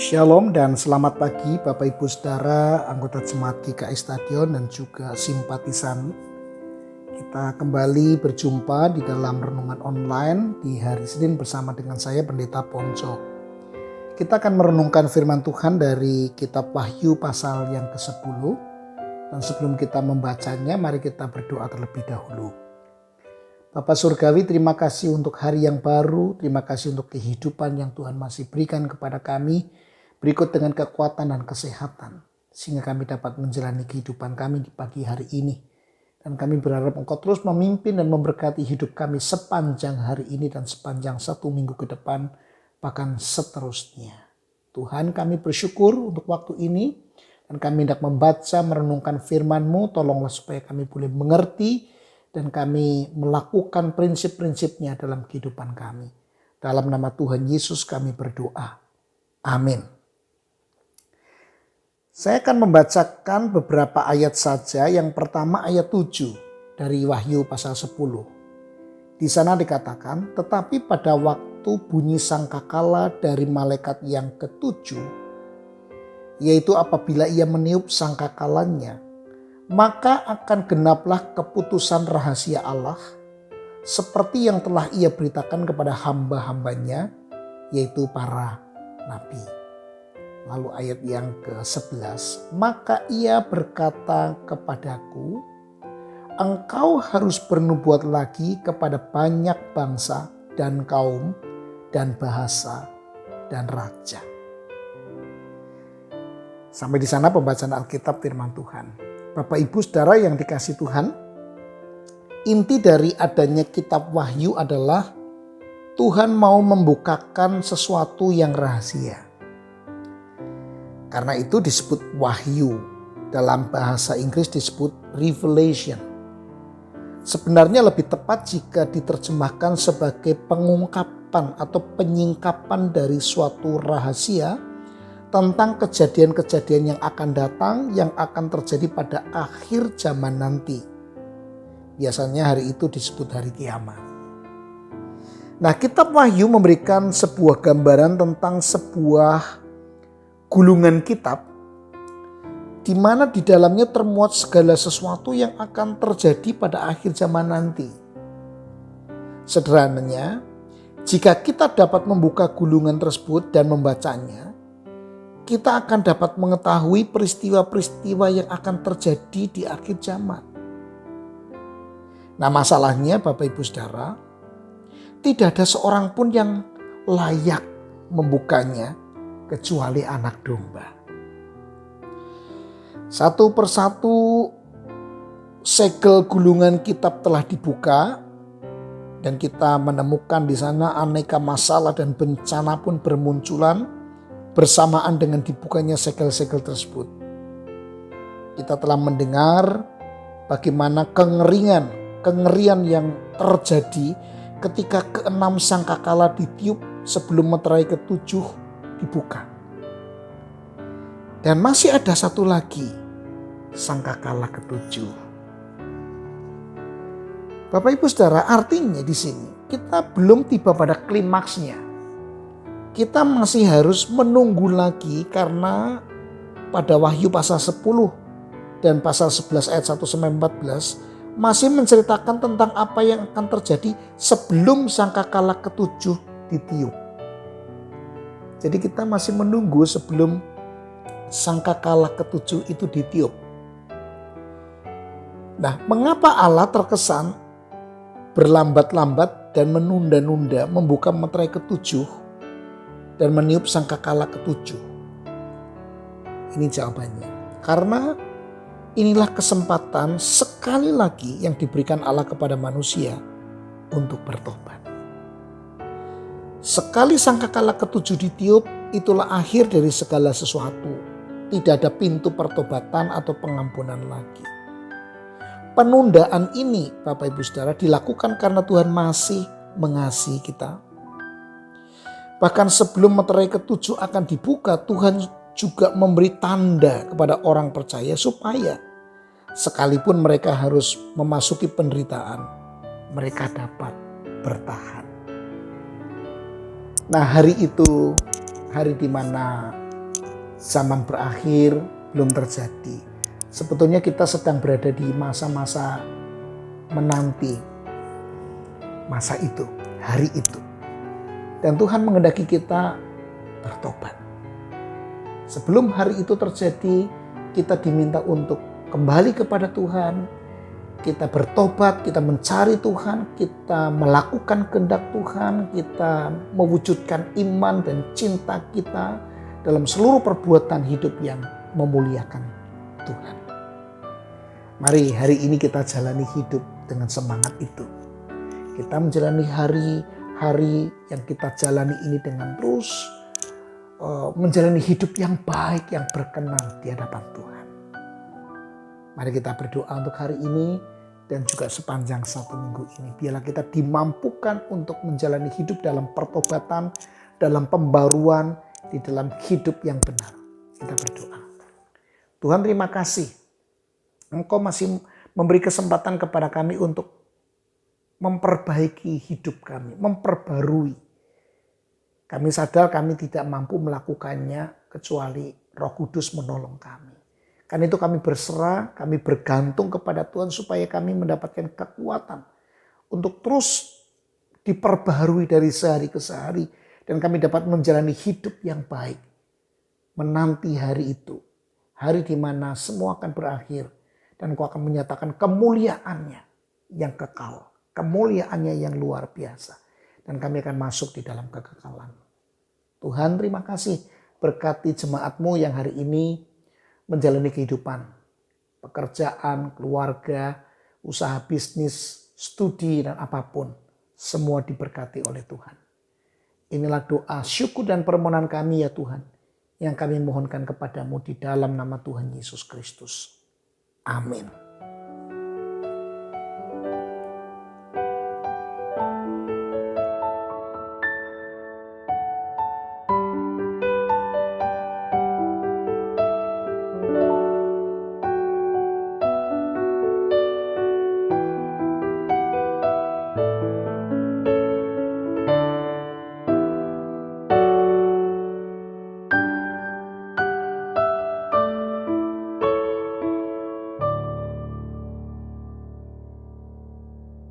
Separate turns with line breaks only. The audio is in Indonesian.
Shalom dan selamat pagi Bapak Ibu Saudara, anggota Jemaat GKI Stadion dan juga simpatisan. Kita kembali berjumpa di dalam renungan online di hari Senin bersama dengan saya Pendeta Ponco. Kita akan merenungkan firman Tuhan dari kitab Wahyu pasal yang ke-10. Dan sebelum kita membacanya, mari kita berdoa terlebih dahulu. Bapa Surgawi, terima kasih untuk hari yang baru, terima kasih untuk kehidupan yang Tuhan masih berikan kepada kami, berikut dengan kekuatan dan kesehatan, sehingga kami dapat menjalani kehidupan kami di pagi hari ini. Dan kami berharap Engkau terus memimpin dan memberkati hidup kami sepanjang hari ini dan sepanjang 1 minggu ke depan, bahkan seterusnya. Tuhan, kami bersyukur untuk waktu ini, dan kami hendak membaca, merenungkan firman-Mu, tolonglah supaya kami boleh mengerti, dan kami melakukan prinsip-prinsipnya dalam kehidupan kami. Dalam nama Tuhan Yesus kami berdoa. Amin. Saya akan membacakan beberapa ayat saja. Yang pertama ayat 7 dari Wahyu pasal 10. Di sana dikatakan, tetapi pada waktu bunyi sangkakala dari malaikat yang ketujuh, yaitu apabila ia meniup sangkakalanya, maka akan genaplah keputusan rahasia Allah seperti yang telah ia beritakan kepada hamba-hambanya, yaitu para nabi. Lalu ayat yang ke-11, maka ia berkata kepadaku, engkau harus bernubuat lagi kepada banyak bangsa dan kaum dan bahasa dan raja. Sampai di sana pembacaan Alkitab firman Tuhan. Bapak Ibu Saudara yang dikasihi Tuhan, inti dari adanya kitab Wahyu adalah Tuhan mau membukakan sesuatu yang rahasia. Karena itu disebut Wahyu, dalam bahasa Inggris disebut Revelation. Sebenarnya lebih tepat jika diterjemahkan sebagai pengungkapan atau penyingkapan dari suatu rahasia tentang kejadian-kejadian yang akan datang, yang akan terjadi pada akhir zaman nanti. Biasanya hari itu disebut hari kiamat. Nah, kitab Wahyu memberikan sebuah gambaran tentang sebuah gulungan kitab, di mana di dalamnya termuat segala sesuatu yang akan terjadi pada akhir zaman nanti. Sederhananya, jika kita dapat membuka gulungan tersebut dan membacanya, kita akan dapat mengetahui peristiwa-peristiwa yang akan terjadi di akhir zaman. Nah, masalahnya Bapak Ibu Saudara, tidak ada seorang pun yang layak membukanya kecuali anak domba. Satu persatu segel gulungan kitab telah dibuka dan kita menemukan di sana aneka masalah dan bencana pun bermunculan bersamaan dengan dibukanya segel-segel tersebut. Kita telah mendengar bagaimana kengerian yang terjadi ketika ke-6 sangkakala ditiup sebelum meterai ke-7 dibuka. Dan masih ada satu lagi, sangkakala ke-7. Bapak Ibu Saudara, artinya di sini kita belum tiba pada klimaksnya. Kita masih harus menunggu lagi karena pada Wahyu pasal 10 dan pasal 11 ayat 1-14 masih menceritakan tentang apa yang akan terjadi sebelum sangkakala ke-7 ditiup. Jadi kita masih menunggu sebelum sangkakala ke-7 itu ditiup. Nah, mengapa Allah terkesan berlambat-lambat dan menunda-nunda membuka meterai ke-7 dan meniup sangkakala ke-7? Ini jawabannya. Karena inilah kesempatan sekali lagi yang diberikan Allah kepada manusia untuk bertobat. Sekali sangkakala ke-7 ditiup, itulah akhir dari segala sesuatu. Tidak ada pintu pertobatan atau pengampunan lagi. Penundaan ini Bapak Ibu Saudara dilakukan karena Tuhan masih mengasihi kita. Bahkan sebelum meterai ke-7 akan dibuka, Tuhan juga memberi tanda kepada orang percaya supaya sekalipun mereka harus memasuki penderitaan, mereka dapat bertahan. Nah, hari itu hari di mana zaman berakhir belum terjadi. Sebetulnya kita sedang berada di masa-masa menanti masa itu, hari itu. Dan Tuhan menghendaki kita bertobat. Sebelum hari itu terjadi, kita diminta untuk kembali kepada Tuhan. Kita bertobat, kita mencari Tuhan, kita melakukan kehendak Tuhan, kita mewujudkan iman dan cinta kita dalam seluruh perbuatan hidup yang memuliakan Tuhan. Mari hari ini kita jalani hidup dengan semangat itu. Kita menjalani hari-hari yang kita jalani ini dengan terus menjalani hidup yang baik, yang berkenan di hadapan Tuhan. Mari kita berdoa untuk hari ini dan juga sepanjang 1 minggu ini. Biarlah kita dimampukan untuk menjalani hidup dalam pertobatan, dalam pembaruan, di dalam hidup yang benar. Kita berdoa. Tuhan, terima kasih. Engkau masih memberi kesempatan kepada kami untuk memperbaiki hidup kami, memperbarui. Kami sadar kami tidak mampu melakukannya kecuali Roh Kudus menolong kami. Karena itu kami berserah, kami bergantung kepada Tuhan supaya kami mendapatkan kekuatan untuk terus diperbaharui dari sehari ke sehari. Dan kami dapat menjalani hidup yang baik. Menanti hari itu. Hari di mana semua akan berakhir. Dan Engkau akan menyatakan kemuliaannya yang kekal. Kemuliaannya yang luar biasa. Dan kami akan masuk di dalam kekekalan. Tuhan, terima kasih. Berkati jemaat-Mu yang hari ini menjalani kehidupan, pekerjaan, keluarga, usaha bisnis, studi, dan apapun. Semua diberkati oleh Tuhan. Inilah doa, syukur, dan permohonan kami ya Tuhan. Yang kami mohonkan kepadamu di dalam nama Tuhan Yesus Kristus. Amin.